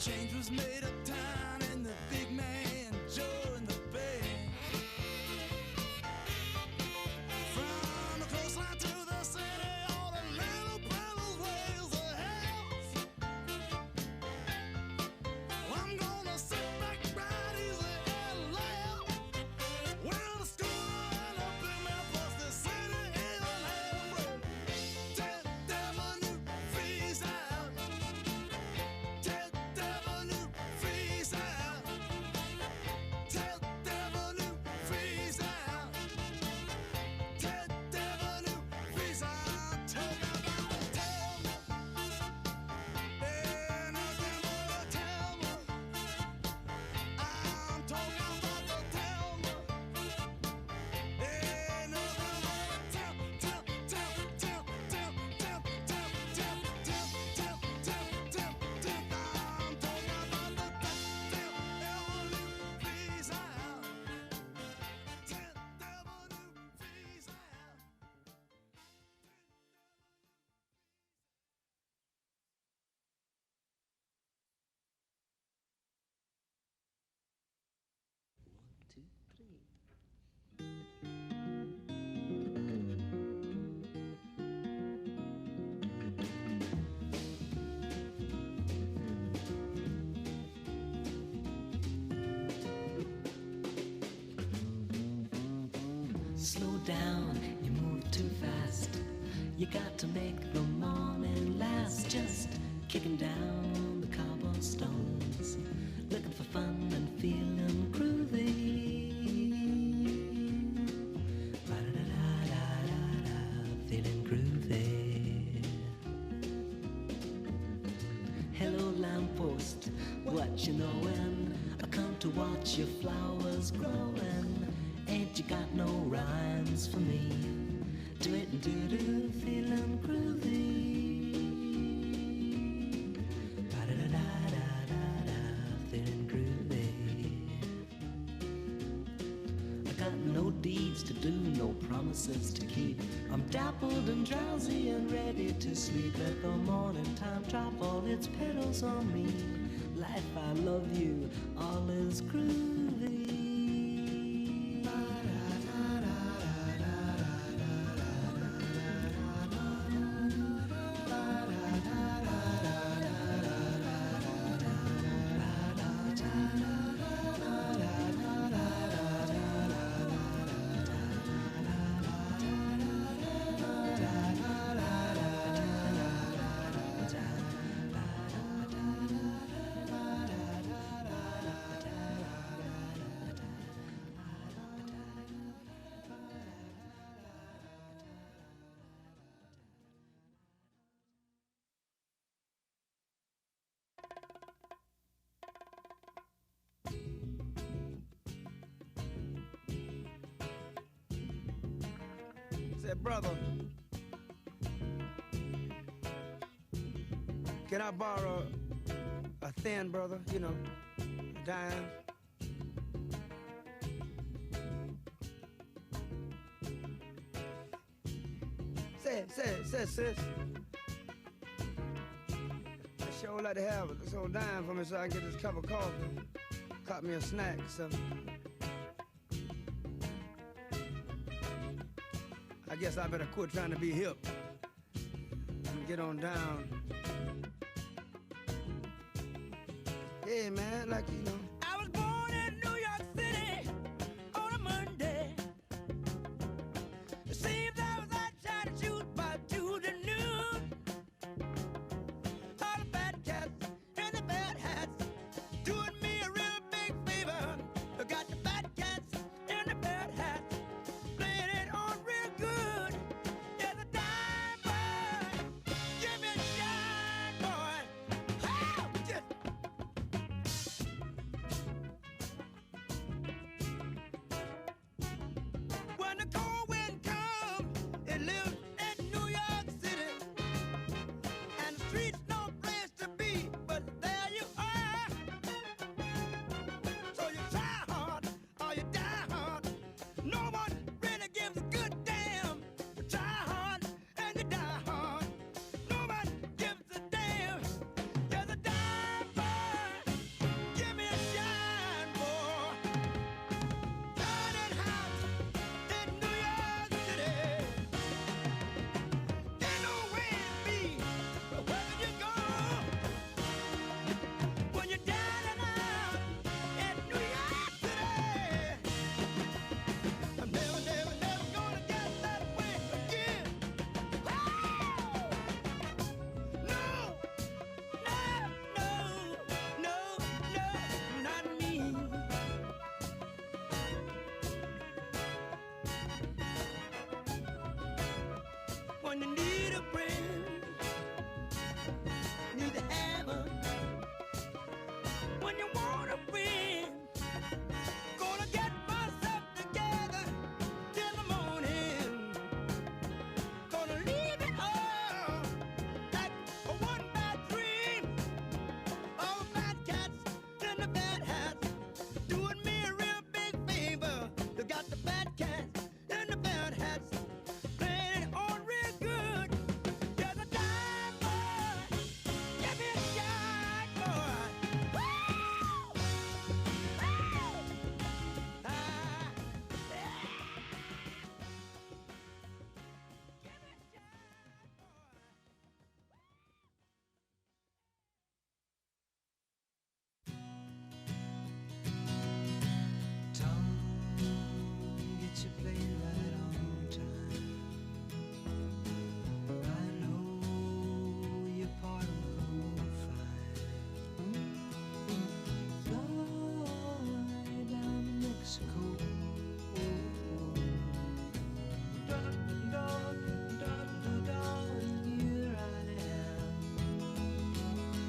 Change was made uptown and the big man Joe in the bay. From the coastline to the city, all the little brothers ways the hills. I'm gonna sit back right easy and laugh. Well, the schooner and the big man plus the city even halfway. Tell devil new freeze out. Tell devil new freeze out. Tell devil new freeze out. Tell devil new freeze out. Talk about the tell me. Ain't nothing but a tell me. I'm talking about the tell me. Ain't nothing but a tell, tell, tell, tell, tell, tell, tell, tell, tell, tell, tell, tell, tell. I'm talking about the tell devil new freeze out. Tell devil new freeze out. Two, three. Slow down, you move too fast. You got to make the morning last. Just kicking down the cobblestones, looking for fun and feeling groovy. Ba-da-da-da-da-da, feeling groovy. Hello lamppost, what you knowin'? I come to watch your flowers growing. Ain't you got no rhymes for me? Do it and do-do, feeling groovy. Ba-da-da-da-da-da, feeling groovy. I got no deeds to do, no promises to keep. I'm dappled and drowsy and ready to sleep. Let the morning time drop all its petals on me. Life, I love you, all is groovy. Said, brother, can I borrow a thin, brother? You know, a dime. Say, sis. I sure would like to have this old dime for me so I can get this cup of coffee. Caught me a snack or something. I guess I better quit trying to be hip and get on down. Yeah, man, like, you know. I was born in New York City on a Monday. It seems I was out trying to shoot by Tuesday noon. All the bad cats and the bad hats doing me a real big favor. I got the bad cats and the bad hats playing it on real good. There's a dime boy, give me a dime boy. How? Just you need a friend, need to have her. When you want a friend, gonna get myself together till the morning. Gonna leave it all like a one bad dream. All bad cats and the bad hats doing me a real big favor. You got the bad cats and the bad hats playing it on real good. You're the dime boy, give me a shot, boy. Woo! Tom, get your plane right on time. I know your part will go fine. Fly down to Mexico. Here I am,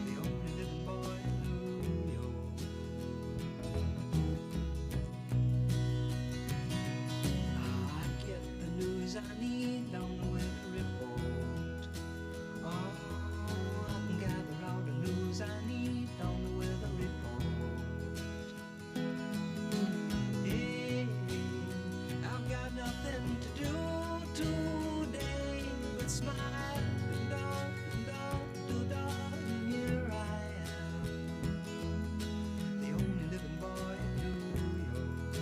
the only living boy in New York. I get the news I need on the weather report. Oh, I can gather all the news I need on the weather report. Hey, I've got nothing to do today but smile. Here I am, the only living boy in New York.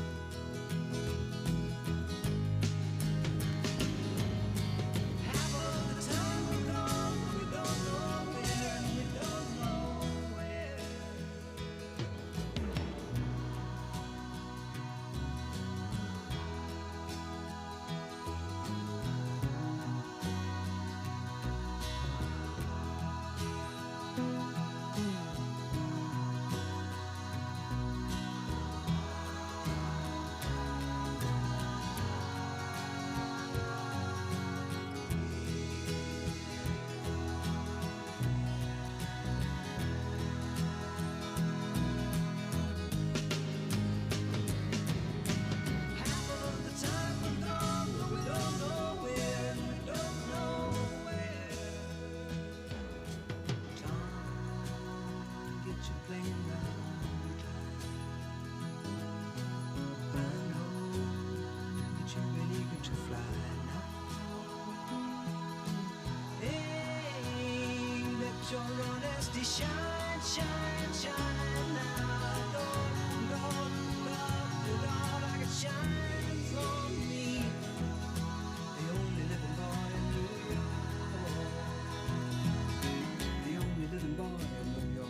Half of the time we're gone, we don't know where, and we don't know where. Half of the time we're gone, we don't know where, and we don't know where. Tom, get your plane right on time. I know that you're ready to fly now. Hey, let your honesty shine, shine, shine now. Like it shines on me, the only living boy in New York. The only living boy in New York.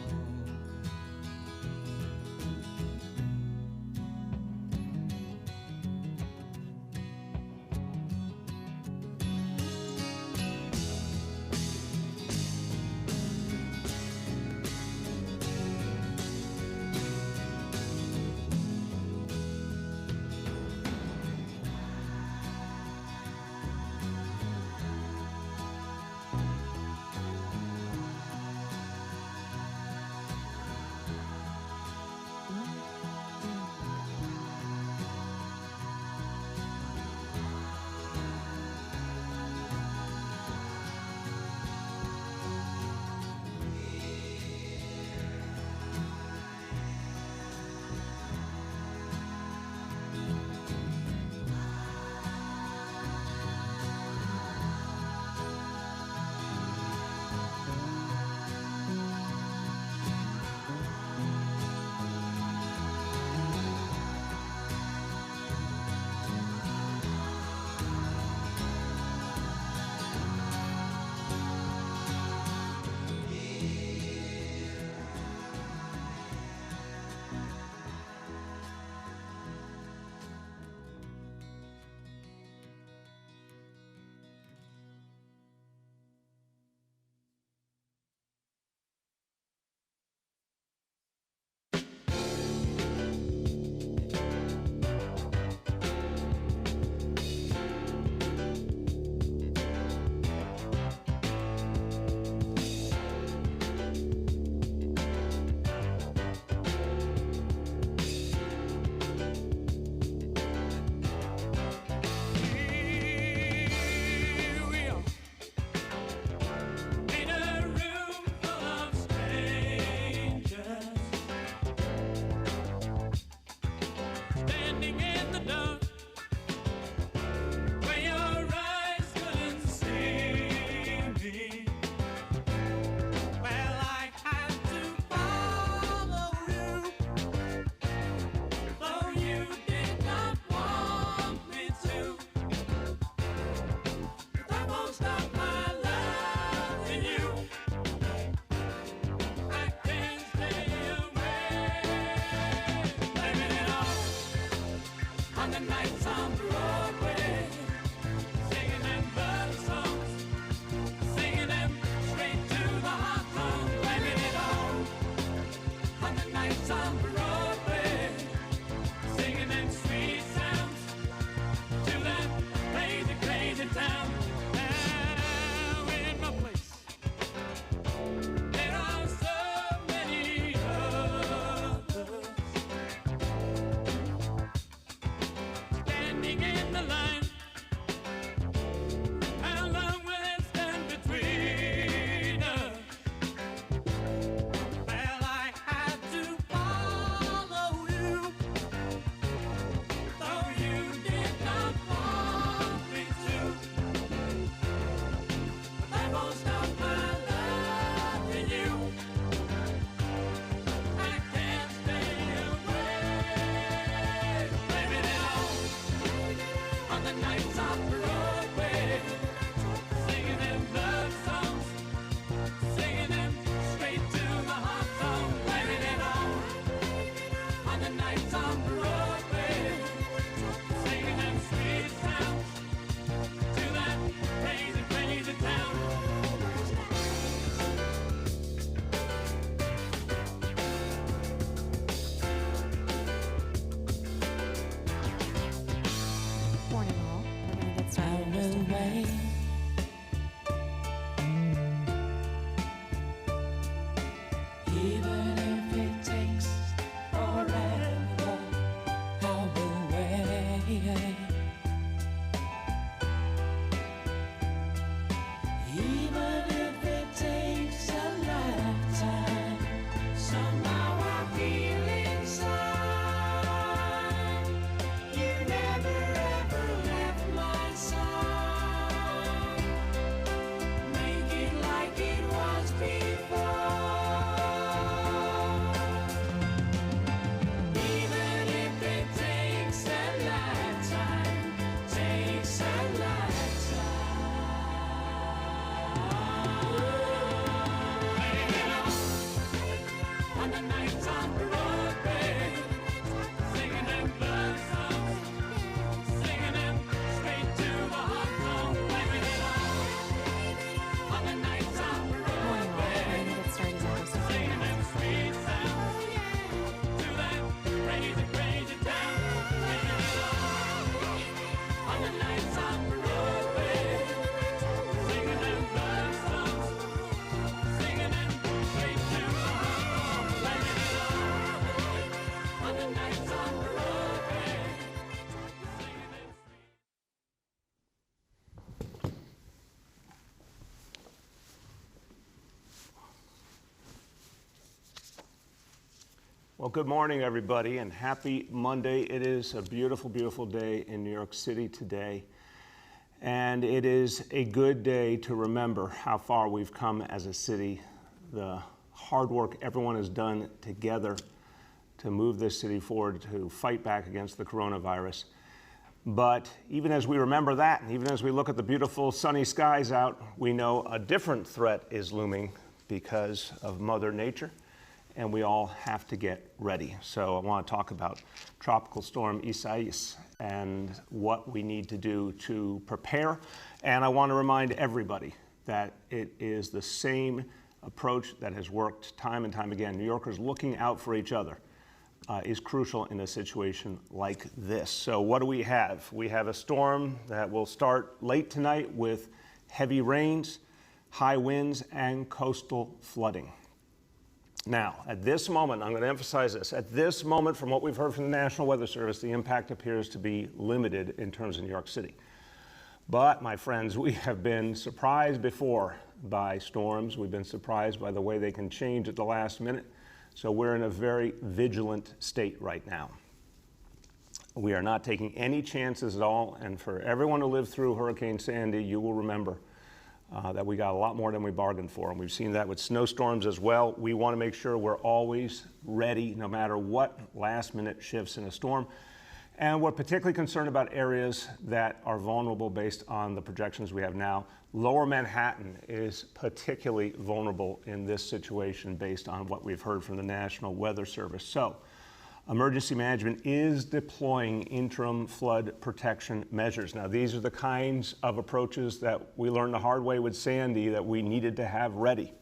Well, good morning, everybody, and happy Monday. It is a beautiful, beautiful day in New York City today, and it is a good day to remember how far we've come as a city, the hard work everyone has done together to move this city forward to fight back against the coronavirus. But even as we remember that, and even as we look at the beautiful sunny skies out, we know a different threat is looming because of Mother Nature, and we all have to get ready. So I want to talk about Tropical Storm Isaias and what we need to do to prepare. And I want to remind everybody that it is the same approach that has worked time and time again. New Yorkers looking out for each other is crucial in a situation like this. So what do we have? We have a storm that will start late tonight with heavy rains, high winds, and coastal flooding. Now, at this moment, I'm going to emphasize this, at this moment, from what we've heard from the National Weather Service, the impact appears to be limited in terms of New York City. But, my friends, we have been surprised before by storms. We've been surprised by the way they can change at the last minute. So we're in a very vigilant state right now. We are not taking any chances at all. And for everyone who lived through Hurricane Sandy, you will remember that we got a lot more than we bargained for. And we've seen that with snowstorms as well. We want to make sure we're always ready, no matter what last minute shifts in a storm. And we're particularly concerned about areas that are vulnerable based on the projections we have now. Lower Manhattan is particularly vulnerable in this situation based on what we've heard from the National Weather Service. So, emergency management is deploying interim flood protection measures. Now, these are the kinds of approaches that we learned the hard way with Sandy that we needed to have ready.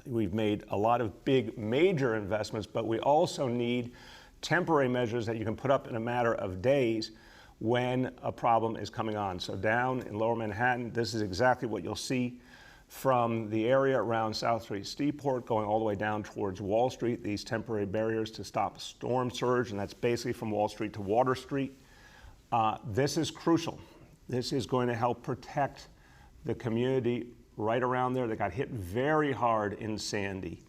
We've made a lot of big, major investments, but we also need temporary measures that you can put up in a matter of days when a problem is coming on. So down in Lower Manhattan, this is exactly what you'll see from the area around South Street Steeport going all the way down towards Wall Street, these temporary barriers to stop storm surge, and that's basically from Wall Street to Water Street. This is crucial. This is going to help protect the community right around there that got hit very hard in Sandy.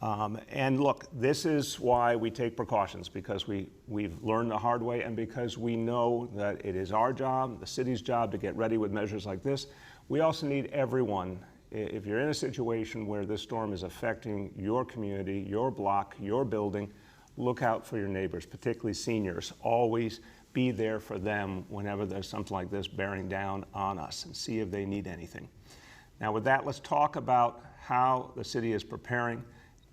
And look, this is why we take precautions, because we've learned the hard way and because we know that it is our job, the city's job, to get ready with measures like this. We also need everyone. If you're in a situation where this storm is affecting your community, your block, your building, look out for your neighbors, particularly seniors. Always be there for them whenever there's something like this bearing down on us, and see if they need anything. Now with that, let's talk about how the city is preparing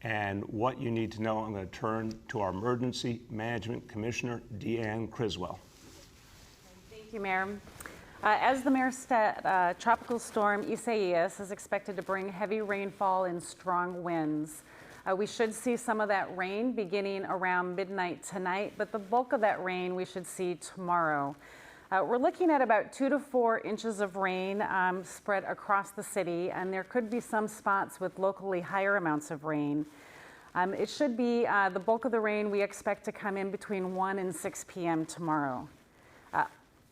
and what you need to know. I'm going to turn to our Emergency Management Commissioner, Deanne Criswell. Thank you, Mayor. As the Mayor said, Tropical Storm Isaias is expected to bring heavy rainfall and strong winds. We should see some of that rain beginning around midnight tonight, but the bulk of that rain we should see tomorrow. We're looking at about 2 to 4 inches of rain spread across the city, and there could be some spots with locally higher amounts of rain. It should be the bulk of the rain we expect to come in between 1 and 6 p.m. tomorrow.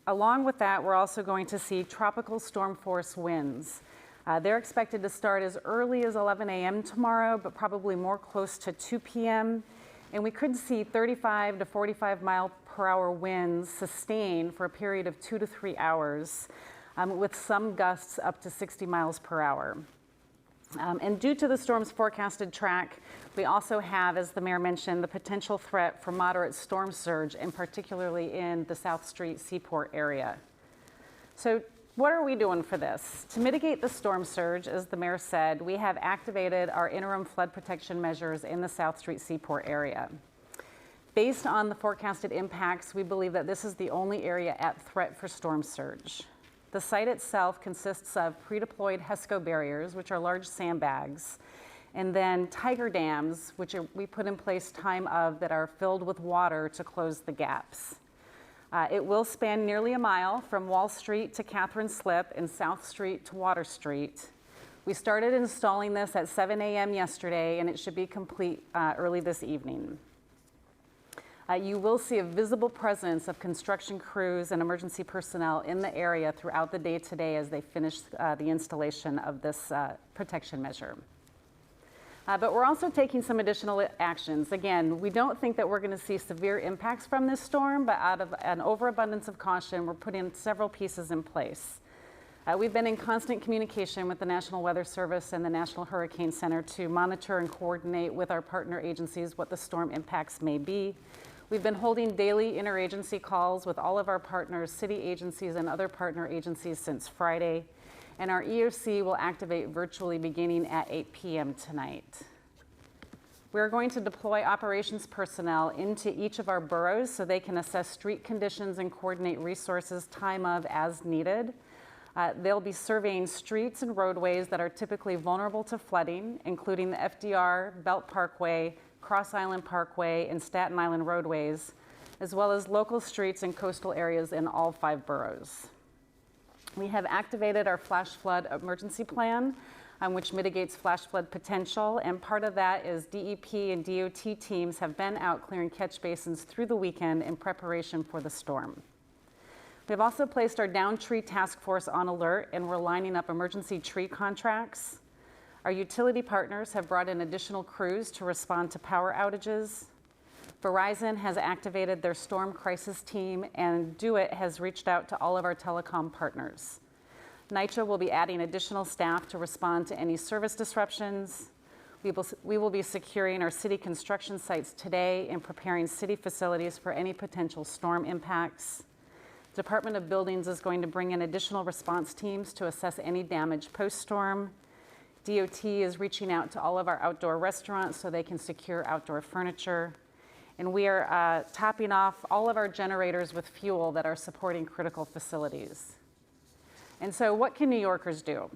Along with that, we're also going to see tropical storm force winds. They're expected to start as early as 11 a.m. tomorrow, but probably more close to 2 p.m. And we could see 35 to 45 mile per hour winds sustained for a period of 2 to 3 hours, with some gusts up to 60 miles per hour. And due to the storm's forecasted track, we also have, as the Mayor mentioned, the potential threat for moderate storm surge, and particularly in the South Street Seaport area. So what are we doing for this? To mitigate the storm surge, as the Mayor said, we have activated our interim flood protection measures in the South Street Seaport area. Based on the forecasted impacts, we believe that this is the only area at threat for storm surge. The site itself consists of pre-deployed HESCO barriers, which are large sandbags, and then tiger dams, which we put in place time of, that are filled with water to close the gaps. It will span nearly a mile from Wall Street to Catherine Slip and South Street to Water Street. We started installing this at 7 a.m. yesterday, and it should be complete early this evening. You will see a visible presence of construction crews and emergency personnel in the area throughout the day today as they finish the installation of this protection measure. But we're also taking some additional actions. Again, we don't think that we're going to see severe impacts from this storm, but out of an overabundance of caution, we're putting several pieces in place. We've been in constant communication with the National Weather Service and the National Hurricane Center to monitor and coordinate with our partner agencies what the storm impacts may be. We've been holding daily interagency calls with all of our partners, city agencies and other partner agencies since Friday. And our EOC will activate virtually beginning at 8 p.m. tonight. We're going to deploy operations personnel into each of our boroughs so they can assess street conditions and coordinate resources time of as needed. They'll be surveying streets and roadways that are typically vulnerable to flooding, including the FDR, Belt Parkway, Cross Island Parkway, and Staten Island roadways, as well as local streets and coastal areas in all 5 boroughs. We have activated our flash flood emergency plan, which mitigates flash flood potential, and part of that is DEP and DOT teams have been out clearing catch basins through the weekend in preparation for the storm. We've also placed our down tree task force on alert, and we're lining up emergency tree contracts. Our utility partners have brought in additional crews to respond to power outages. Verizon has activated their storm crisis team, and DoIT has reached out to all of our telecom partners. NYCHA will be adding additional staff to respond to any service disruptions. We will be securing our city construction sites today and preparing city facilities for any potential storm impacts. Department of Buildings is going to bring in additional response teams to assess any damage post-storm. DOT is reaching out to all of our outdoor restaurants so they can secure outdoor furniture. And we are topping off all of our generators with fuel that are supporting critical facilities. And so what can New Yorkers do?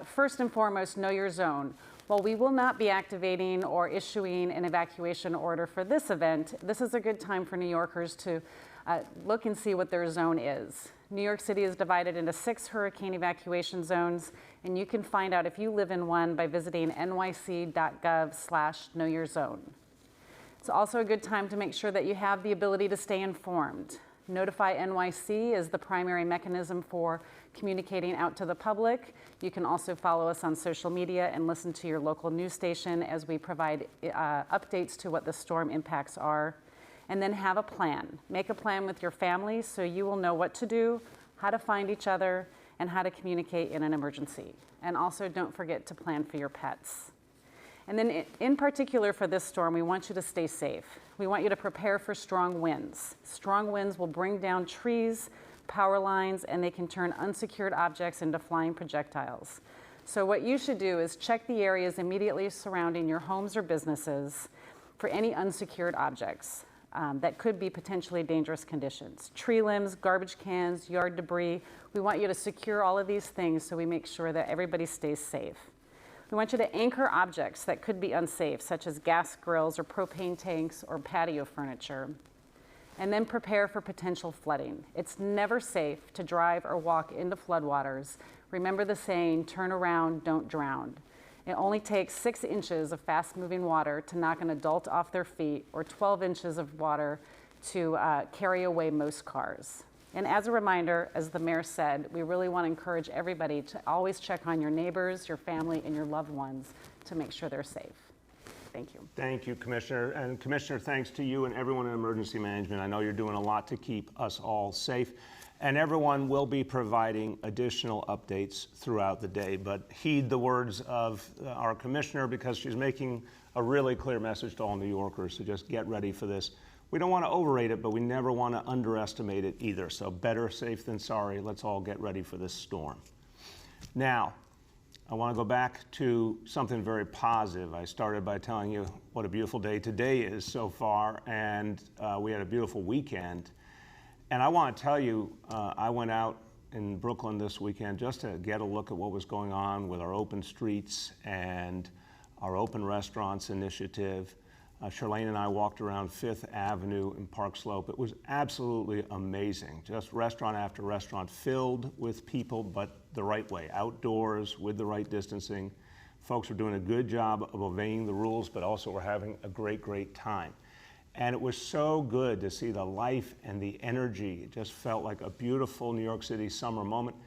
First and foremost, know your zone. While we will not be activating or issuing an evacuation order for this event, this is a good time for New Yorkers to look and see what their zone is. New York City is divided into 6 hurricane evacuation zones, and you can find out if you live in one by visiting nyc.gov/knowyourzone. It's also a good time to make sure that you have the ability to stay informed. Notify NYC is the primary mechanism for communicating out to the public. You can also follow us on social media and listen to your local news station as we provide updates to what the storm impacts are. And then have a plan. Make a plan with your family so you will know what to do, how to find each other, and how to communicate in an emergency. And also don't forget to plan for your pets. And then in particular for this storm, we want you to stay safe. We want you to prepare for strong winds. Strong winds will bring down trees, power lines, and they can turn unsecured objects into flying projectiles. So what you should do is check the areas immediately surrounding your homes or businesses for any unsecured objects. That could be potentially dangerous conditions. Tree limbs, garbage cans, yard debris. We want you to secure all of these things so we make sure that everybody stays safe. We want you to anchor objects that could be unsafe, such as gas grills or propane tanks or patio furniture. And then prepare for potential flooding. It's never safe to drive or walk into floodwaters. Remember the saying, turn around, don't drown. It only takes 6 inches of fast-moving water to knock an adult off their feet, or 12 inches of water to carry away most cars. And as a reminder, as the mayor said, we really want to encourage everybody to always check on your neighbors, your family, and your loved ones to make sure they're safe. Thank you. Thank you, Commissioner. And Commissioner, thanks to you and everyone in emergency management. I know you're doing a lot to keep us all safe. And everyone will be providing additional updates throughout the day, but heed the words of our commissioner because she's making a really clear message to all New Yorkers, so just get ready for this. We don't want to overrate it, but we never want to underestimate it either. So better safe than sorry. Let's all get ready for this storm. Now, I want to go back to something very positive. I started by telling you what a beautiful day today is so far, and we had a beautiful weekend. And I want to tell you, I went out in Brooklyn this weekend just to get a look at what was going on with our open streets and our open restaurants initiative. Charlene and I walked around 5th Avenue in Park Slope. It was absolutely amazing. Just restaurant after restaurant filled with people, but the right way, outdoors with the right distancing. Folks were doing a good job of obeying the rules, but also were having a great, great time. And it was so good to see the life and the energy. It just felt like a beautiful New York City summer moment.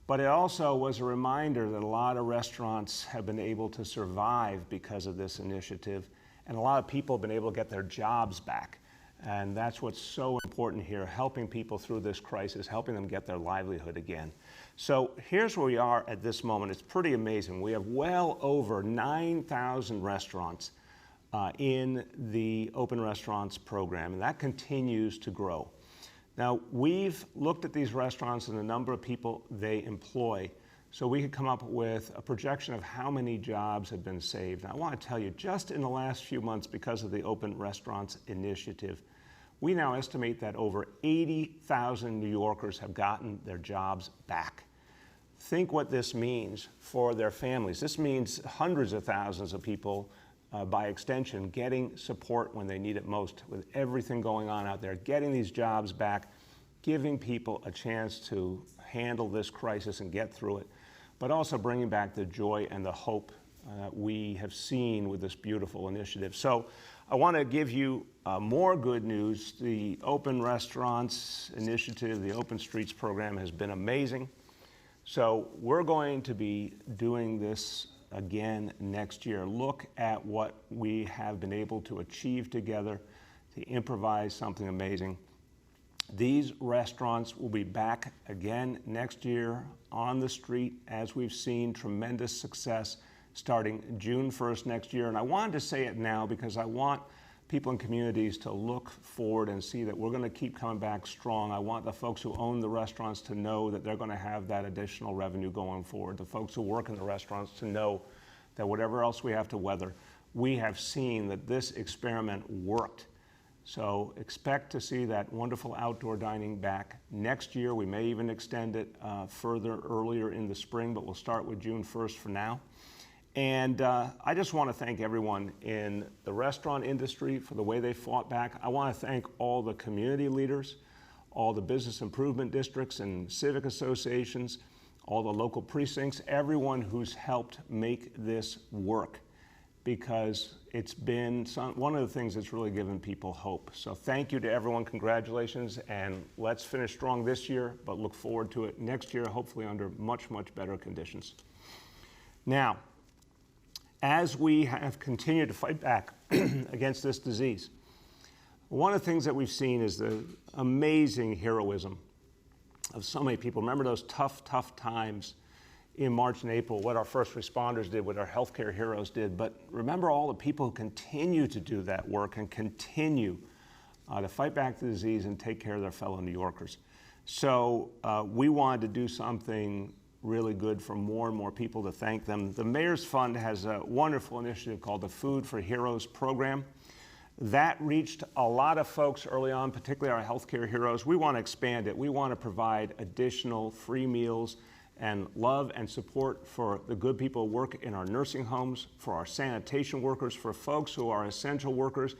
But it also was a reminder that a lot of restaurants have been able to survive because of this initiative, and a lot of people have been able to get their jobs back. And that's what's so important here, helping people through this crisis, helping them get their livelihood again. So here's where we are at this moment. It's pretty amazing. We have well over 9,000 restaurants in the Open Restaurants program, and that continues to grow. Now, we've looked at these restaurants and the number of people they employ, so we could come up with a projection of how many jobs have been saved. And I want to tell you, just in the last few months, because of the Open Restaurants initiative, we now estimate that over 80,000 New Yorkers have gotten their jobs back. Think what this means for their families. This means hundreds of thousands of people, by extension, getting support when they need it most, with everything going on out there, getting these jobs back, giving people a chance to handle this crisis and get through it, but also bringing back the joy and the hope we have seen with this beautiful initiative. So I want to give you more good news. The Open Restaurants Initiative, the Open Streets program has been amazing. So we're going to be doing this again next year. Look at what we have been able to achieve together to improvise something amazing. These restaurants will be back again next year on the street, as we've seen tremendous success starting June 1st next year. And I wanted to say it now because I want people in communities to look forward and see that we're going to keep coming back strong. I want the folks who own the restaurants to know that they're going to have that additional revenue going forward. The folks who work in the restaurants to know that whatever else we have to weather, we have seen that this experiment worked. So expect to see that wonderful outdoor dining back next year. We may even extend it further earlier in the spring, but we'll start with June 1st for now. And I just want to thank everyone in the restaurant industry for the way they fought back. I want to thank all the community leaders, all the business improvement districts and civic associations, all the local precincts, everyone who's helped make this work, because it's been one of the things that's really given people hope. So thank you to everyone, congratulations, and let's finish strong this year, but look forward to it next year, hopefully under much, much better conditions. Now, as we have continued to fight back against this disease, one of the things that we've seen is the amazing heroism of so many people. Remember those tough, tough times in March and April, what our first responders did, what our healthcare heroes did, but remember all the people who continue to do that work and continue to fight back the disease and take care of their fellow New Yorkers. So we wanted to do something really good for more and more people to thank them. The Mayor's Fund has a wonderful initiative called the Food for Heroes program. That reached a lot of folks early on, particularly our healthcare heroes. We want to expand it. We want to provide additional free meals and love and support for the good people who work in our nursing homes, for our sanitation workers, for folks who are essential workers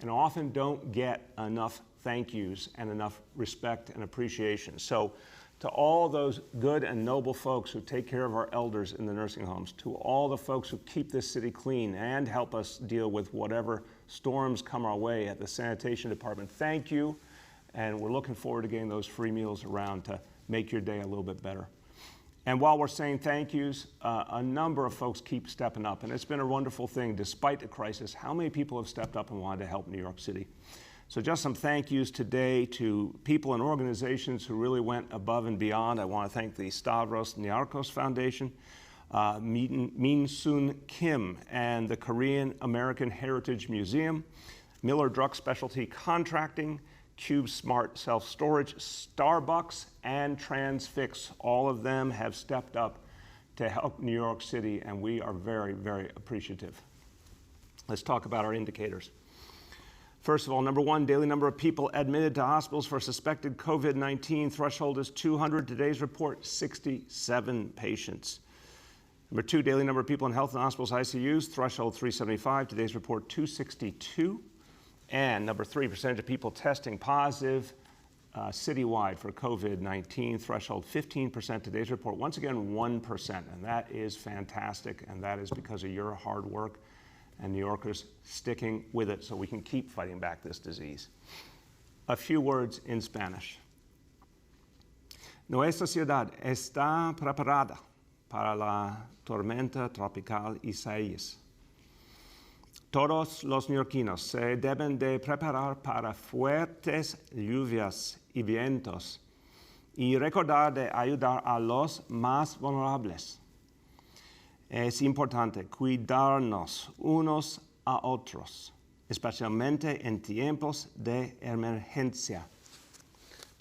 and often don't get enough thank yous and enough respect and appreciation. So to all those good and noble folks who take care of our elders in the nursing homes, to all the folks who keep this city clean and help us deal with whatever storms come our way at the sanitation department, thank you. And we're looking forward to getting those free meals around to make your day a little bit better. And while we're saying thank yous, a number of folks keep stepping up. And it's been a wonderful thing, despite the crisis, how many people have stepped up and wanted to help New York City. So just some thank yous today to people and organizations who really went above and beyond. I want to thank the Stavros Niarchos Foundation, Min Soon Kim and the Korean American Heritage Museum, Miller Drug Specialty Contracting, Cube Smart Self-Storage, Starbucks, and Transfix. All of them have stepped up to help New York City, and we are very, very appreciative. Let's talk about our indicators. First of all, number one, daily number of people admitted to hospitals for suspected COVID-19 threshold is 200. Today's report, 67 patients. Number two, daily number of people in health and hospitals ICUs, threshold 375. Today's report, 262. And number three, percentage of people testing positive citywide for COVID-19, threshold 15%. Today's report, once again, 1%. And that is fantastic. And that is because of your hard work and New Yorkers sticking with it so we can keep fighting back this disease. A few words in Spanish. Nuestra ciudad está preparada para la tormenta tropical Isaias. Todos los neoyorquinos se deben de preparar para fuertes lluvias y vientos y recordar de ayudar a los más vulnerables. Es importante cuidarnos unos a otros, especialmente en tiempos de emergencia.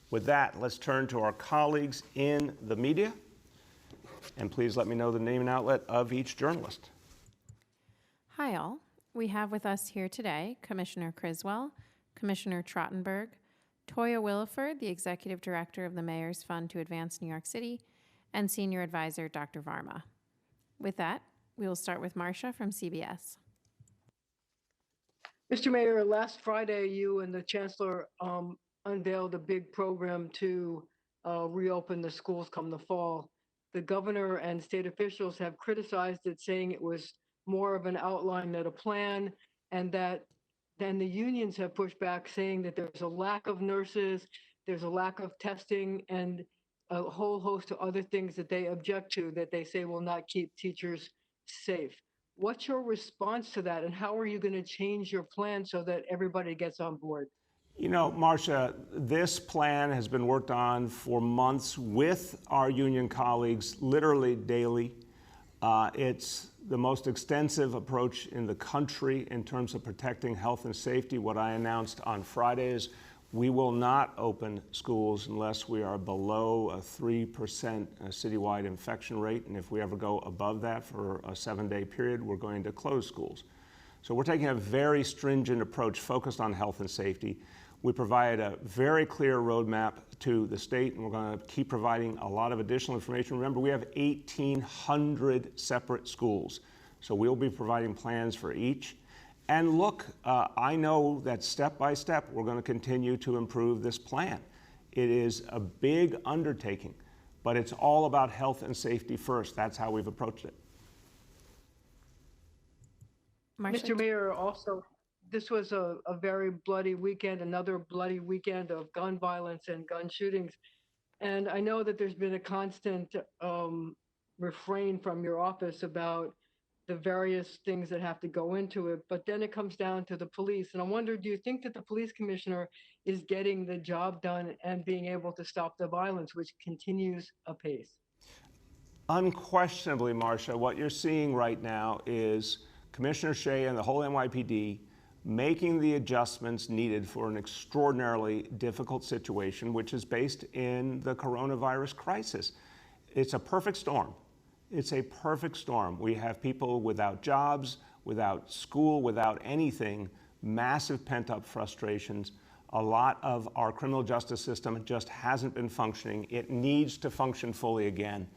With that, let's turn to our colleagues in the media. And please let me know the name and outlet of each journalist. Hi, all. We have with us here today Commissioner Criswell, Commissioner Trottenberg, Toya Williford, the Executive Director of the Mayor's Fund to Advance New York City, and Senior Advisor Dr. Varma. With that, we will start with Marcia from CBS. Mr. Mayor, last Friday, you and the Chancellor unveiled a big program to reopen the schools come the fall. The governor and state officials have criticized it, saying it was more of an outline than a plan, and that then the unions have pushed back, saying that there's a lack of nurses, there's a lack of testing, and a whole host of other things that they object to that they say will not keep teachers safe. What's your response to that, and how are you going to change your plan so that everybody gets on board? You know, Marcia, this plan has been worked on for months with our union colleagues, literally daily. It's the most extensive approach in the country in terms of protecting health and safety. What I announced on Friday is we will not open schools unless we are below a 3% citywide infection rate. And if we ever go above that for a 7-day period, we're going to close schools. So we're taking a very stringent approach focused on health and safety. We provide a very clear roadmap to the state, and we're going to keep providing a lot of additional information. Remember, we have 1,800 separate schools, so we'll be providing plans for each. And look, I know that step by step, we're going to continue to improve this plan. It is a big undertaking, but it's all about health and safety first. That's how we've approached it. Marcia? Mr. Mayor, also, this was a very bloody weekend, another bloody weekend of gun violence and gun shootings. And I know that there's been a constant refrain from your office about the various things that have to go into it, but then it comes down to the police. And I wonder, do you think that the police commissioner is getting the job done and being able to stop the violence, which continues apace? Unquestionably, Marcia, what you're seeing right now is Commissioner Shea and the whole NYPD making the adjustments needed for an extraordinarily difficult situation, which is based in the coronavirus crisis. It's a perfect storm. It's a perfect storm. We have people without jobs, without school, without anything, massive pent-up frustrations. A lot of our criminal justice system just hasn't been functioning. It needs to function fully again.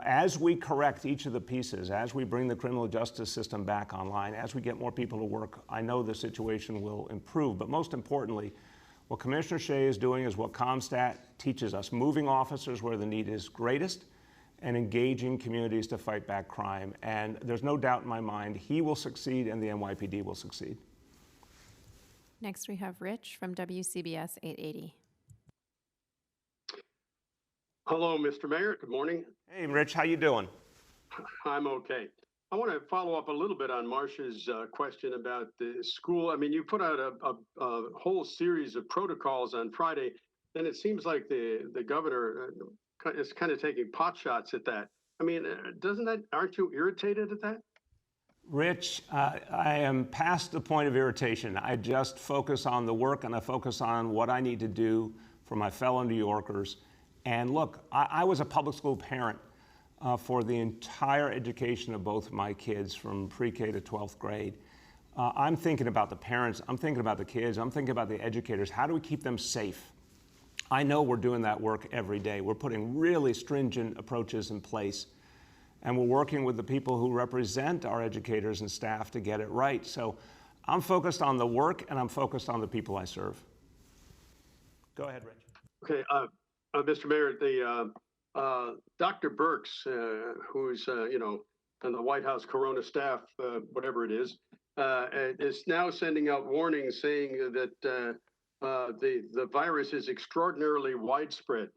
As we correct each of the pieces, as we bring the criminal justice system back online, as we get more people to work, I know the situation will improve. But most importantly, what Commissioner Shea is doing is what CompStat teaches us, moving officers where the need is greatest and engaging communities to fight back crime. And there's no doubt in my mind he will succeed and the NYPD will succeed. Next, we have Rich from WCBS 880. Hello, Mr. Mayor. Good morning. Hey, Rich, how you doing? I'm okay. I want to follow up a little bit on Marcia's question about the school. I mean, you put out a whole series of protocols on Friday, and it seems like the governor is kind of taking pot shots at that. I mean, aren't you irritated at that? Rich, I am past the point of irritation. I just focus on the work and I focus on what I need to do for my fellow New Yorkers. And look, I was a public school parent for the entire education of both my kids from pre-K to 12th grade. I'm thinking about the parents, I'm thinking about the kids, I'm thinking about the educators. How do we keep them safe? I know we're doing that work every day. We're putting really stringent approaches in place. And we're working with the people who represent our educators and staff to get it right. So I'm focused on the work and I'm focused on the people I serve. Go ahead, Rich. Okay, Mr. Mayor, Dr. Birx, who's in the White House Corona staff, whatever it is now sending out warnings saying that the virus is extraordinarily widespread.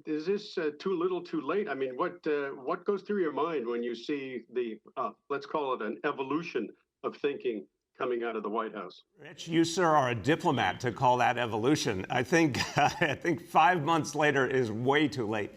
Is this too little, too late? I mean, what goes through your mind when you see the let's call it an evolution of thinking coming out of the White House? Rich, you, sir, are a diplomat to call that evolution. I think, I think 5 months later is way too late.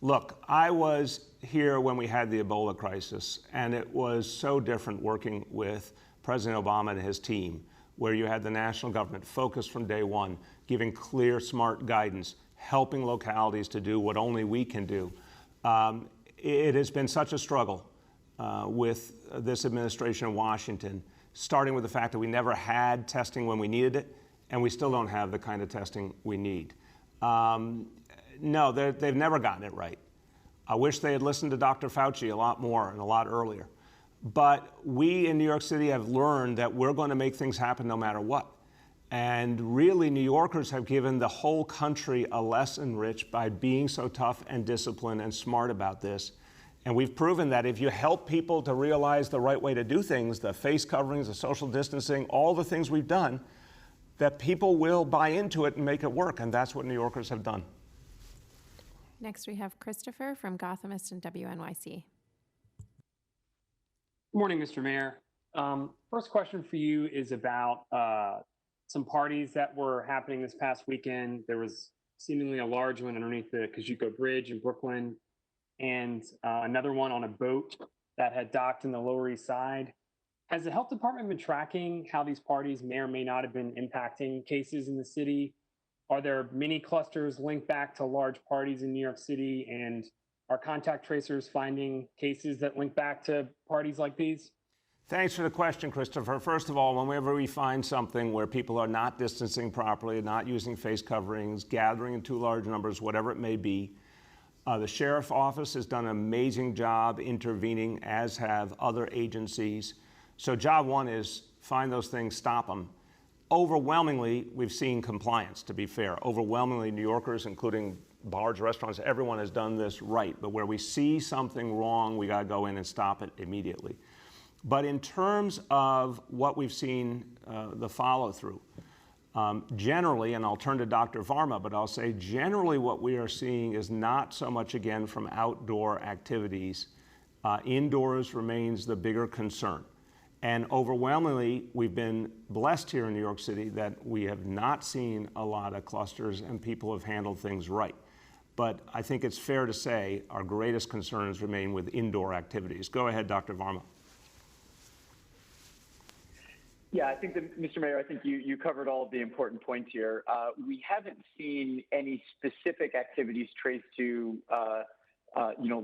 Look, I was here when we had the Ebola crisis, and it was so different working with President Obama and his team, where you had the national government focused from day one, giving clear, smart guidance, helping localities to do what only we can do. It has been such a struggle with this administration in Washington, starting with the fact that we never had testing when we needed it, and we still don't have the kind of testing we need. No, they've never gotten it right. I wish they had listened to Dr. Fauci a lot more and a lot earlier. But we in New York City have learned that we're going to make things happen no matter what. And really, New Yorkers have given the whole country a lesson, Rich, by being so tough and disciplined and smart about this. And we've proven that if you help people to realize the right way to do things, the face coverings, the social distancing, all the things we've done, that people will buy into it and make it work. And that's what New Yorkers have done. Next, we have Christopher from Gothamist and WNYC. Good morning, Mr. Mayor. First question for you is about some parties that were happening this past weekend. There was seemingly a large one underneath the Cojuco Bridge in Brooklyn, and another one on a boat that had docked in the Lower East Side. Has the health department been tracking how these parties may or may not have been impacting cases in the city? Are there many clusters linked back to large parties in New York City? And are contact tracers finding cases that link back to parties like these? Thanks for the question, Christopher. First of all, whenever we find something where people are not distancing properly, not using face coverings, gathering in too large numbers, whatever it may be, the sheriff's office has done an amazing job intervening, as have other agencies. So job one is find those things, stop them. Overwhelmingly, we've seen compliance, to be fair. Overwhelmingly, New Yorkers, including bars, restaurants, everyone has done this right. But where we see something wrong, we got to go in and stop it immediately. But in terms of what we've seen, the follow-through, generally, and I'll turn to Dr. Varma, but I'll say generally what we are seeing is not so much, again, from outdoor activities. Indoors remains the bigger concern. And overwhelmingly, we've been blessed here in New York City that we have not seen a lot of clusters and people have handled things right. But I think it's fair to say our greatest concerns remain with indoor activities. Go ahead, Dr. Varma. Yeah, I think that, Mr. Mayor, I think you covered all of the important points here. We haven't seen any specific activities traced to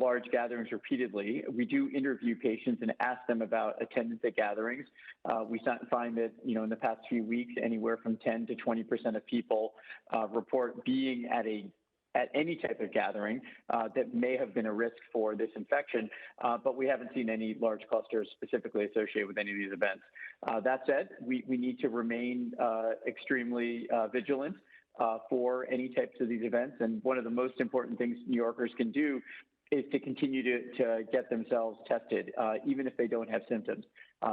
large gatherings repeatedly. We do interview patients and ask them about attendance at gatherings. We find that, in the past few weeks, anywhere from 10 to 20% of people report being at any type of gathering that may have been a risk for this infection, but we haven't seen any large clusters specifically associated with any of these events. That said, we need to remain extremely vigilant for any types of these events. And one of the most important things New Yorkers can do is to continue to get themselves tested, even if they don't have symptoms,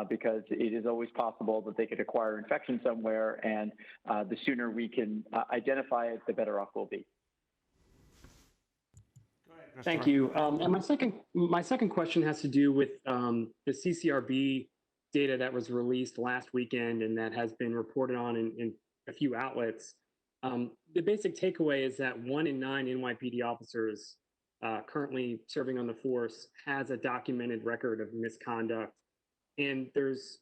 because it is always possible that they could acquire infection somewhere, and the sooner we can identify it, the better off we'll be. Thank you. And my second question has to do with the CCRB data that was released last weekend and that has been reported on in a few outlets. The basic takeaway is that 1 in 9 NYPD officers currently serving on the force has a documented record of misconduct. And there's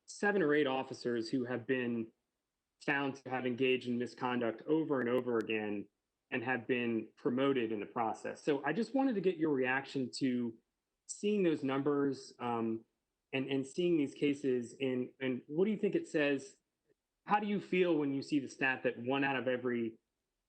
7 or 8 officers who have been found to have engaged in misconduct over and over again and have been promoted in the process. So I just wanted to get your reaction to seeing those numbers and seeing these cases. And what do you think it says? How do you feel when you see the stat that 1 out of every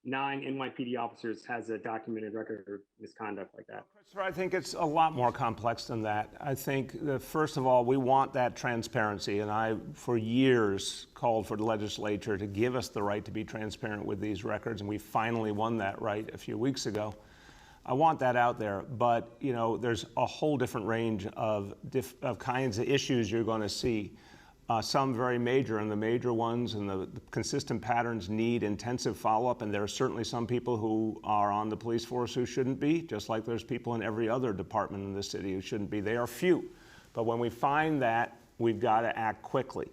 9 NYPD officers has a documented record of misconduct like that? Christopher, I think it's a lot more complex than that. I think that, first of all, we want that transparency. And I, for years, called for the legislature to give us the right to be transparent with these records. And we finally won that right a few weeks ago. I want that out there. But, there's a whole different range of kinds of issues you're going to see. some very major, and the major ones and the consistent patterns need intensive follow-up, and there are certainly some people who are on the police force who shouldn't be, just like there's people in every other department in the city who shouldn't be. They are few, but when we find that, we've got to act quickly.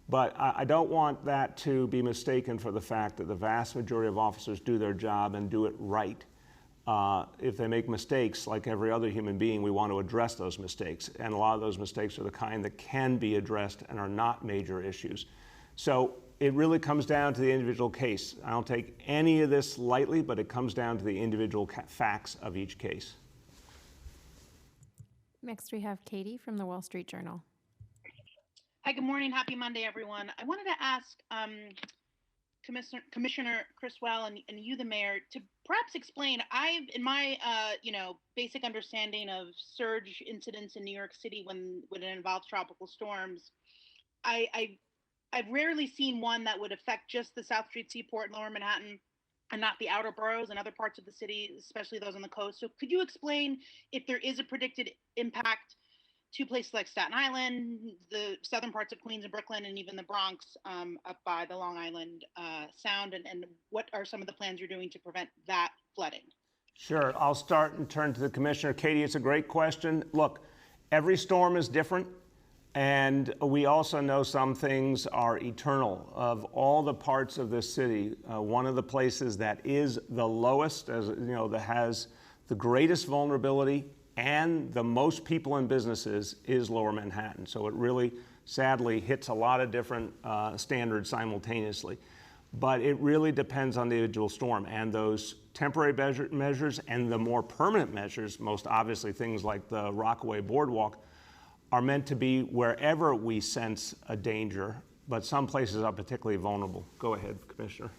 But I don't want that to be mistaken for the fact that the vast majority of officers do their job and do it right. If they make mistakes, like every other human being, we want to address those mistakes. And a lot of those mistakes are the kind that can be addressed and are not major issues. So it really comes down to the individual case. I don't take any of this lightly, but it comes down to the individual facts of each case. Next, we have Katie from the Wall Street Journal. Hi, good morning. Happy Monday, everyone. I wanted to ask Commissioner Criswell and you, the mayor, to perhaps explain. In my basic understanding of surge incidents in New York City when it involves tropical storms, I've rarely seen one that would affect just the South Street Seaport and Lower Manhattan and not the outer boroughs and other parts of the city, especially those on the coast. So could you explain if there is a predicted impact to places like Staten Island, the southern parts of Queens and Brooklyn, and even the Bronx up by the Long Island Sound, and what are some of the plans you're doing to prevent that flooding? Sure, I'll start and turn to the commissioner. Katie, it's a great question. Look, every storm is different, and we also know some things are eternal. Of all the parts of this city, one of the places that is the lowest, as you know, that has the greatest vulnerability and the most people and businesses is Lower Manhattan. So it really, sadly, hits a lot of different standards simultaneously. But it really depends on the individual storm, and those temporary measures and the more permanent measures, most obviously things like the Rockaway Boardwalk, are meant to be wherever we sense a danger, but some places are particularly vulnerable. Go ahead, Commissioner.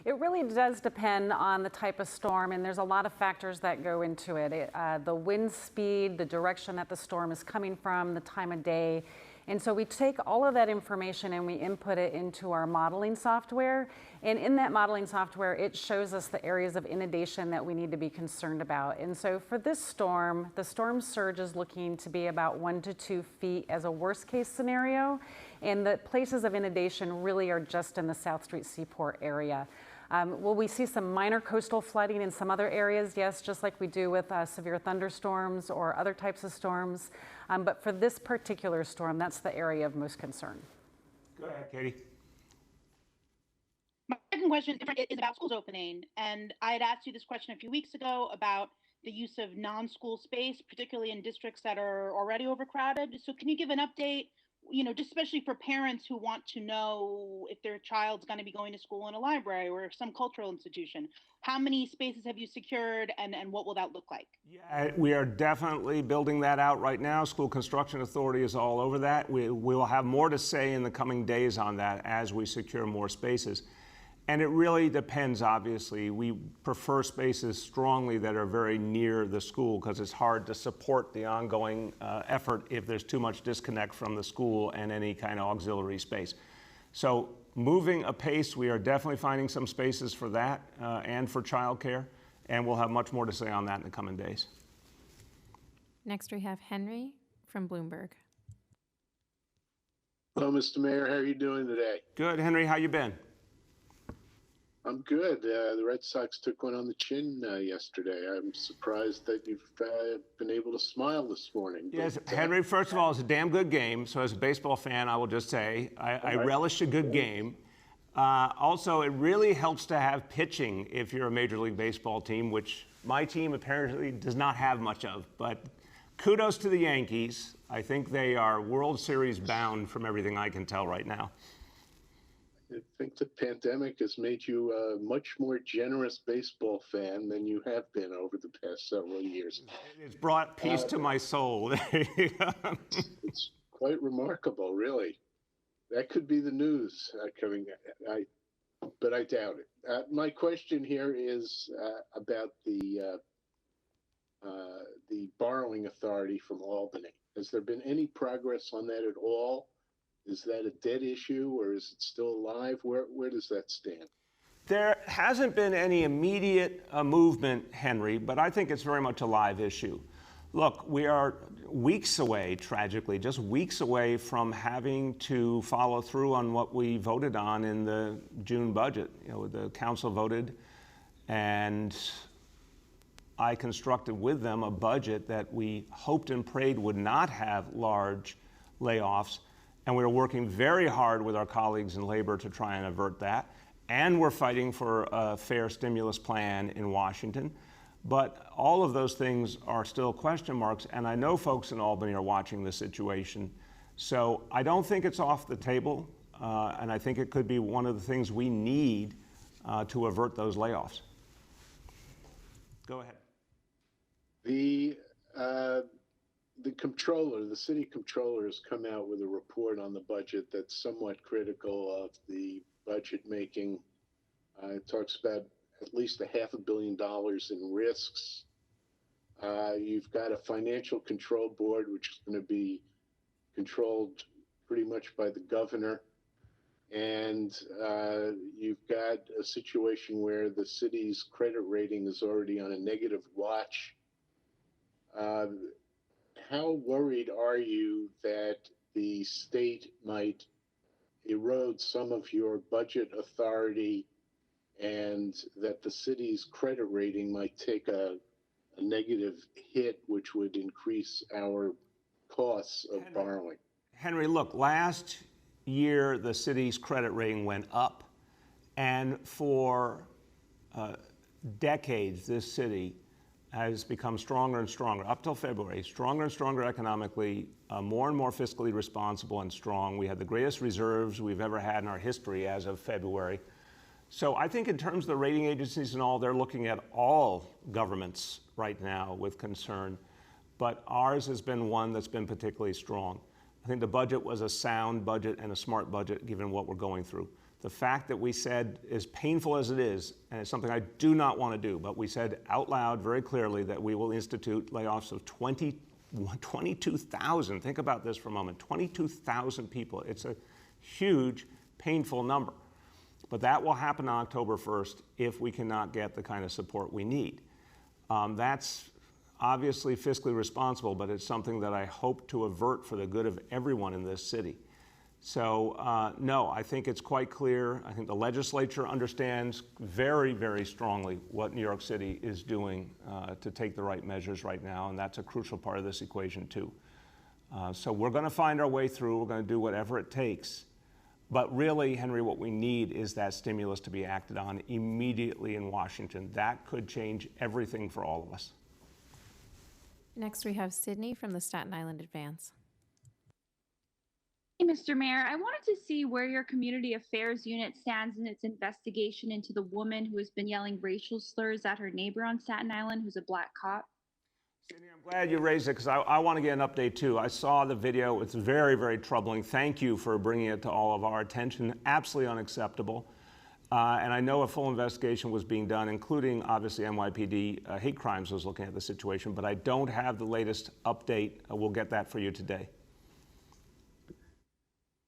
It really does depend on the type of storm, and there's a lot of factors that go into it. The wind speed, the direction that the storm is coming from, the time of day. And so we take all of that information and we input it into our modeling software. And in that modeling software, it shows us the areas of inundation that we need to be concerned about. And so for this storm, the storm surge is looking to be about 1 to 2 feet as a worst case scenario. And the places of inundation really are just in the South Street Seaport area. Will we see some minor coastal flooding in some other areas? Yes, just like we do with severe thunderstorms or other types of storms. But for this particular storm, that's the area of most concern. Go ahead, Katie. My second question is about schools opening. And I had asked you this question a few weeks ago about the use of non-school space, particularly in districts that are already overcrowded. So can you give an update, just especially for parents who want to know if their child's going to be going to school in a library or some cultural institution? How many spaces have you secured, and what will that look like? Yeah, we are definitely building that out right now. School Construction Authority is all over that. We will have more to say in the coming days on that as we secure more spaces. And it really depends, obviously. We prefer spaces strongly that are very near the school because it's hard to support the ongoing effort if there's too much disconnect from the school and any kind of auxiliary space. So moving apace, we are definitely finding some spaces for that and for childcare, and we'll have much more to say on that in the coming days. Next, we have Henry from Bloomberg. Hello, Mr. Mayor. How are you doing today? Good, Henry. How you been? I'm good. The Red Sox took one on the chin yesterday. I'm surprised that you've been able to smile this morning. Yes, Henry, first of all, it's a damn good game. So as a baseball fan, I will just say I relish a good game. Also, it really helps to have pitching if you're a Major League Baseball team, which my team apparently does not have much of. But kudos to the Yankees. I think they are World Series bound from everything I can tell right now. I think the pandemic has made you a much more generous baseball fan than you have been over the past several years. It's brought peace to my soul. It's quite remarkable, really. That could be the news coming, but I doubt it. My question here is about the borrowing authority from Albany. Has there been any progress on that at all? Is that a dead issue, or is it still alive? Where does that stand? There hasn't been any immediate movement, Henry, but I think it's very much a live issue. Look, we are weeks away, tragically, just weeks away from having to follow through on what we voted on in the June budget. The council voted, and I constructed with them a budget that we hoped and prayed would not have large layoffs, and we are working very hard with our colleagues in labor to try and avert that, and we're fighting for a fair stimulus plan in Washington. But all of those things are still question marks, and I know folks in Albany are watching the situation. So I don't think it's off the table, and I think it could be one of the things we need to avert those layoffs. Go ahead. The comptroller, the city comptroller, has come out with a report on the budget that's somewhat critical of the budget making. It talks about at least $500 million in risks. You've got a financial control board, which is going to be controlled pretty much by the governor. And you've got a situation where the city's credit rating is already on a negative watch. How worried are you that the state might erode some of your budget authority and that the city's credit rating might take a negative hit, which would increase our costs of borrowing? Henry, look, last year the city's credit rating went up, and for decades this city has become stronger and stronger, up till February, stronger and stronger economically, more and more fiscally responsible and strong. We had the greatest reserves we've ever had in our history as of February. So I think in terms of the rating agencies and all, they're looking at all governments right now with concern, but ours has been one that's been particularly strong. I think the budget was a sound budget and a smart budget given what we're going through. The fact that we said, as painful as it is, and it's something I do not want to do, but we said out loud very clearly that we will institute layoffs of 22,000. Think about this for a moment, 22,000 people. It's a huge, painful number. But that will happen on October 1st if we cannot get the kind of support we need. That's obviously fiscally responsible, but it's something that I hope to avert for the good of everyone in this city. So no, I think it's quite clear. I think the legislature understands very, very strongly what New York City is doing to take the right measures right now, and that's a crucial part of this equation too. So we're going to find our way through. We're going to do whatever it takes. But really, Henry, what we need is that stimulus to be acted on immediately in Washington. That could change everything for all of us. Next, we have Sydney from the Staten Island Advance. Hey, Mr. Mayor, I wanted to see where your community affairs unit stands in its investigation into the woman who has been yelling racial slurs at her neighbor on Staten Island, who's a black cop. Sydney, I'm glad you raised it because I want to get an update too. I saw the video. It's very, very troubling. Thank you for bringing it to all of our attention. Absolutely unacceptable. And I know a full investigation was being done, including obviously NYPD hate crimes was looking at the situation, but I don't have the latest update. We'll get that for you today.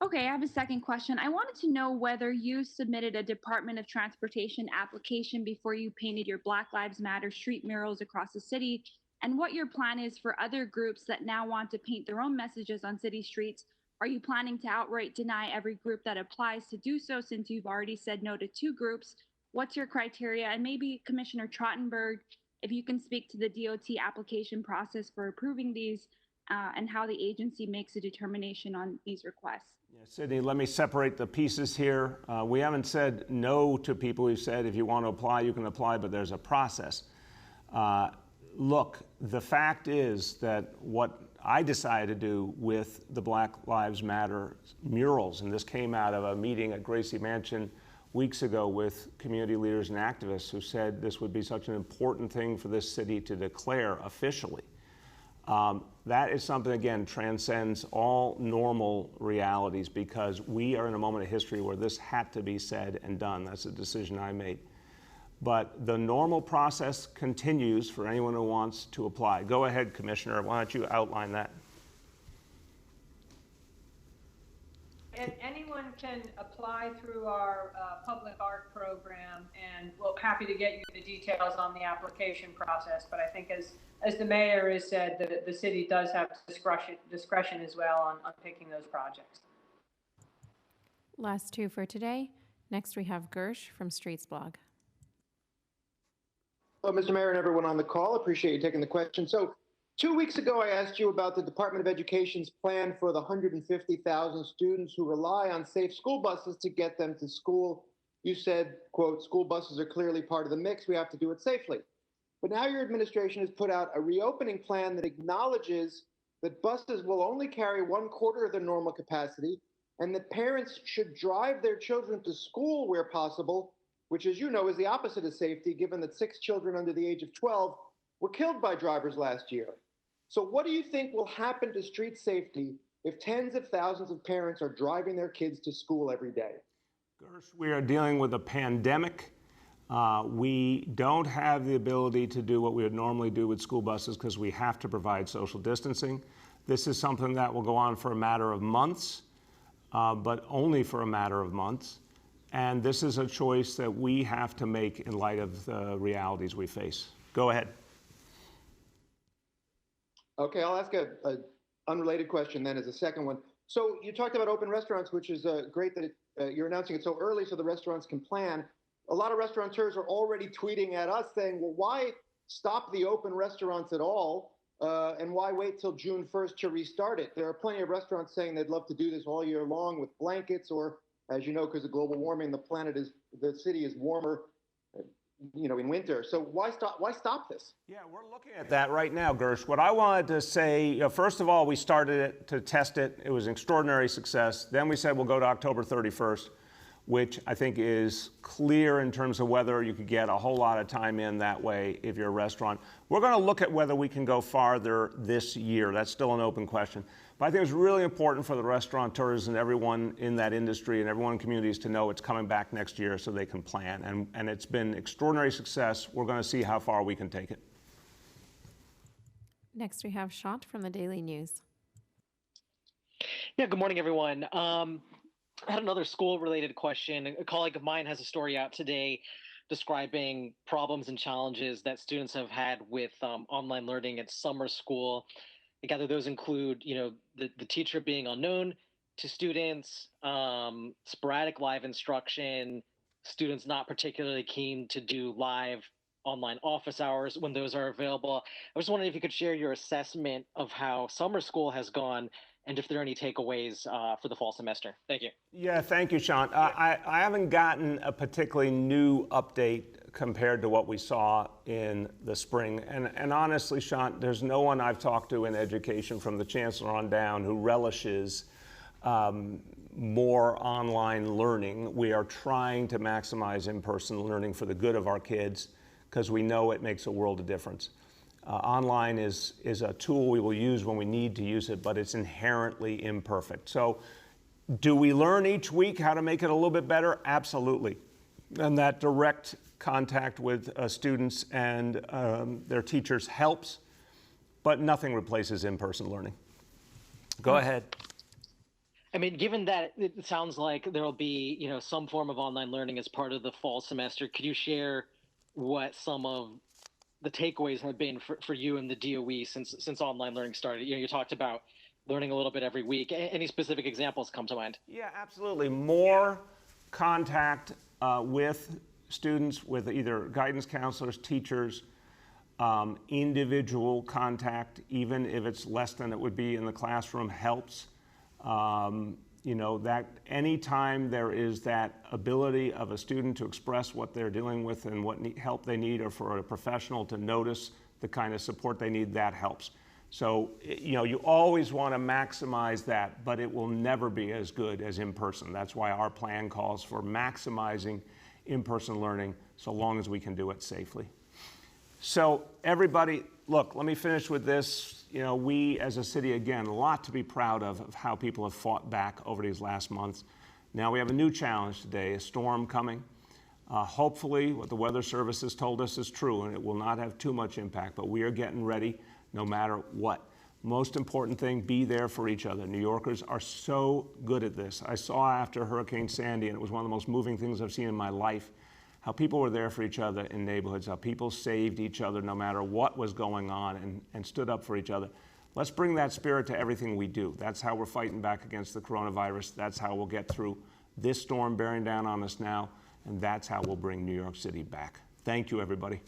Okay, I have a second question. I wanted to know whether you submitted a Department of Transportation application before you painted your Black Lives Matter street murals across the city, and what your plan is for other groups that now want to paint their own messages on city streets. Are you planning to outright deny every group that applies to do so, since you've already said no to 2 groups? What's your criteria? And maybe Commissioner Trottenberg, if you can speak to the DOT application process for approving these and how the agency makes a determination on these requests. Yeah, Sydney, let me separate the pieces here. We haven't said no to people. We've said if you want to apply, you can apply, but there's a process. Look, the fact is that what I decided to do with the Black Lives Matter murals, and this came out of a meeting at Gracie Mansion weeks ago with community leaders and activists who said this would be such an important thing for this city to declare officially. That is something, again, transcends all normal realities because we are in a moment of history where this had to be said and done. That's a decision I made. But the normal process continues for anyone who wants to apply. Go ahead, Commissioner. Why don't you outline that? And anyone can apply through our public art program, and we're happy to get you the details on the application process. But I think as the mayor has said, the city does have discretion as well on picking those projects. Last two for today. Next we have Gersh from Streets Blog. Hello, Mr. Mayor and everyone on the call. Appreciate you taking the question. So 2 weeks ago, I asked you about the Department of Education's plan for the 150,000 students who rely on safe school buses to get them to school. You said, quote, school buses are clearly part of the mix. We have to do it safely. But now your administration has put out a reopening plan that acknowledges that buses will only carry 1/4 of their normal capacity, and that parents should drive their children to school where possible, which, as you know, is the opposite of safety, given that 6 children under the age of 12 were killed by drivers last year. So what do you think will happen to street safety if tens of thousands of parents are driving their kids to school every day? Gersh, we are dealing with a pandemic. We don't have the ability to do what we would normally do with school buses because we have to provide social distancing. This is something that will go on for a matter of months, but only for a matter of months. And this is a choice that we have to make in light of the realities we face. Go ahead. Okay, I'll ask a unrelated question then as a second one. So you talked about open restaurants, which is great that you're announcing it so early so the restaurants can plan. A lot of restaurateurs are already tweeting at us saying, well, why stop the open restaurants at all? And why wait till June 1st to restart it? There are plenty of restaurants saying they'd love to do this all year long with blankets, or, as you know, because of global warming, the city is warmer, in winter. So why stop this? Yeah, we're looking at that right now, Gersh. What I wanted to say, first of all, we started it to test it. It was an extraordinary success. Then we said we'll go to October 31st, which I think is clear in terms of whether you could get a whole lot of time in that way if you're a restaurant. We're going to look at whether we can go farther this year. That's still an open question. But I think it's really important for the restaurateurs and everyone in that industry and everyone in communities to know it's coming back next year so they can plan. And it's been extraordinary success. We're going to see how far we can take it. Next we have Shant from the Daily News. Yeah, good morning, everyone. I had another school-related question. A colleague of mine has a story out today describing problems and challenges that students have had with online learning at summer school. I gather those include, the teacher being unknown to students, sporadic live instruction, students not particularly keen to do live online office hours when those are available. I was wondering if you could share your assessment of how summer school has gone and if there are any takeaways for the fall semester. Thank you. Yeah, thank you, Sean. I haven't gotten a particularly new update compared to what we saw in the spring. And honestly, Sean, there's no one I've talked to in education from the chancellor on down who relishes more online learning. We are trying to maximize in-person learning for the good of our kids because we know it makes a world of difference. Online is a tool we will use when we need to use it, but it's inherently imperfect. So do we learn each week how to make it a little bit better? Absolutely. And that direct contact with students and their teachers helps, but nothing replaces in-person learning. Go ahead. I mean, given that it sounds like there will be, some form of online learning as part of the fall semester, could you share what some of the takeaways have been for you and the DOE since online learning started? You talked about learning a little bit every week. Any specific examples come to mind? Yeah, absolutely. More contact with students, with either guidance counselors, teachers, individual contact, even if it's less than it would be in the classroom, helps. That anytime there is that ability of a student to express what they're dealing with and what help they need, or for a professional to notice the kind of support they need, that helps. So, you always want to maximize that, but it will never be as good as in person. That's why our plan calls for maximizing in-person learning so long as we can do it safely. So everybody, look, let me finish with this. We as a city, again, a lot to be proud of how people have fought back over these last months. Now we have a new challenge today, a storm coming. Hopefully what the Weather Service has told us is true and it will not have too much impact, but we are getting ready no matter what. Most important thing, be there for each other. New Yorkers are so good at this. I saw after Hurricane Sandy, and it was one of the most moving things I've seen in my life, how people were there for each other in neighborhoods, how people saved each other no matter what was going on and stood up for each other. Let's bring that spirit to everything we do. That's how we're fighting back against the coronavirus. That's how we'll get through this storm bearing down on us now, and that's how we'll bring New York City back. Thank you, everybody.